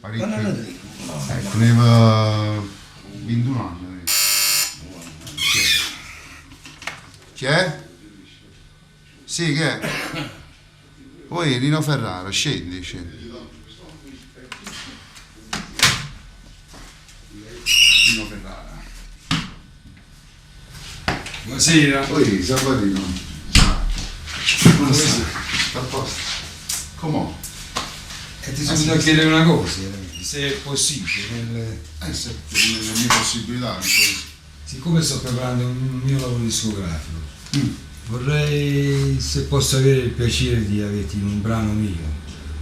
parecchio. No. Teneva 21 anni. Chi è? Sì, che è? Poi Nino Ferrara, scendi. Nino Ferrara. Buonasera. Poi Sabatino. Come stai? A posto. Com'è? E ti sono venuto a chiedere una cosa, se è possibile. Nelle mie possibilità. Siccome sto preparando un mio lavoro discografico, vorrei, se posso avere il piacere di averti in un brano mio,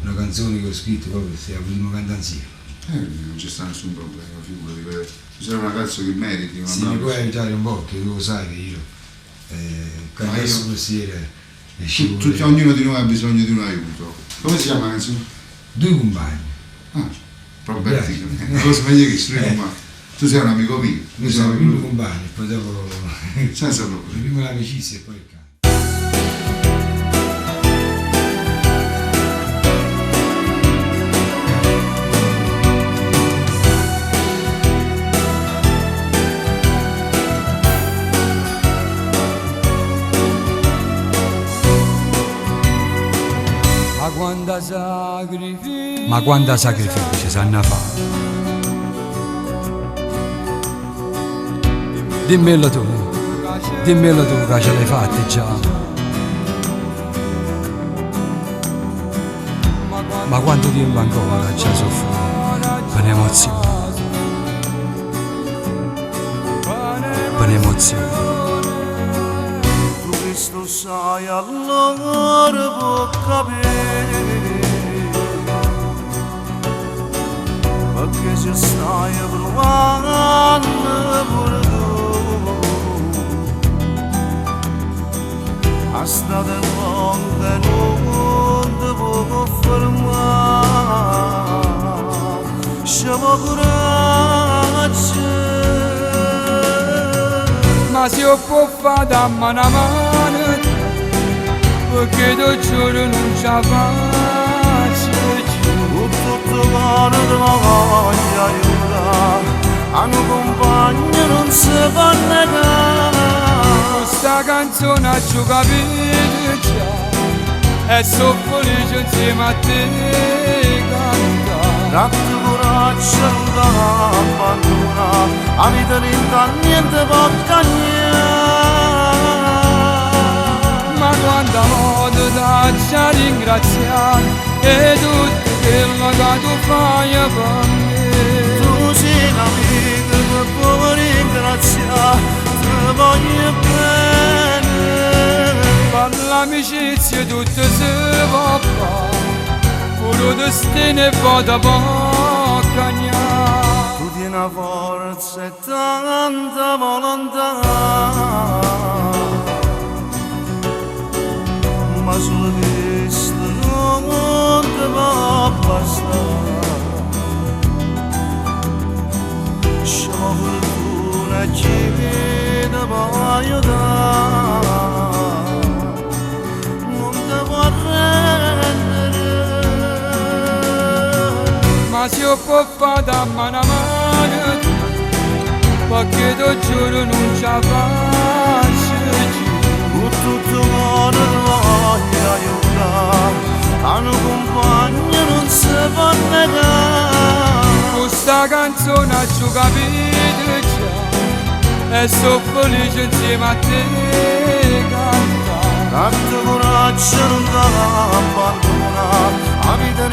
una canzone che ho scritto proprio se la potremmo cantare insieme. Non c'è sta nessun problema, figurati. Tu sei un ragazzo che meriti una Se mi puoi aiutare un po', che tu lo sai che io cantare questo mestiere ognuno di noi ha bisogno di un aiuto. Come si chiama la canzone? Due compagni. Robertino, una cosa meglio che sui compagni. Tu sei un amico mio. Noi siamo primi compagni, poi dopo Senza problemi. prima l'amicizia e poi il canto. Ma quanta sacrificio sanno fare? Dimmelo tu che ce l'hai fatta già. Ma quanto tempo ancora ci ha soffrito per un'emozione? Per un'emozione. Tu questo sai allora può capire, perché ci stai provando pure tu. A strada lunga non ti può fermare, siamo coraggio. Ma si può fare da mano a mano, perché da giorno non ce la faccio più. Tutto quanto ti voglio aiutare, a un compagno non si può negare. Questa canzone ci ho capito già, e sono felice insieme a te cantare. Tanto coraggio non ti abbandona, la vita niente può cambiare. Ma quanta volta ti ringraziare e tutto quello che tu fai per me. Tu sei l'amico che può ringraziare, ti voglio bene. Per l'amicizia tutto si può fare, pure destino e vota può cagnare. Tu tieni una forza e tanta volontà, ma solo questo non ti può bastare. Siamo fortuna e chi ti può aiutare, non ti può rendere. Ma si può fare da mano a mano, perché da giorno non ce la faccio più. Tutto cuore ti voglio aiutare, a un compagno non si può negare. Questa canzone ci ho capito già, e sono felice insieme a te cantare. Tanto coraggio non ti abbandona, la vita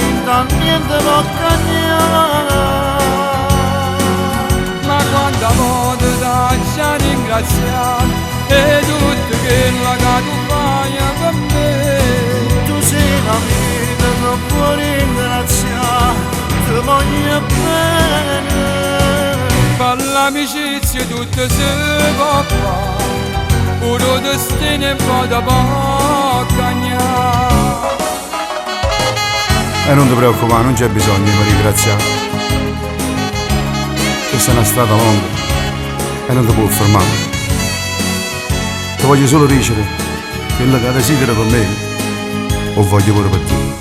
niente può cambiare. Ma quanta volta ti ringraziare e tutto quello che tu fai per me. Tu sei l'amico che può ringraziare, ti voglio bene. Per l'amicizia tutto si può fare, pure destino e vota può cagnare. E non ti preoccupare, non c'è bisogno di ringraziare. Questa è una strada lunga e non ti può fermare. Ti voglio solo dicere quello che desideri per me, o voglio pure per te.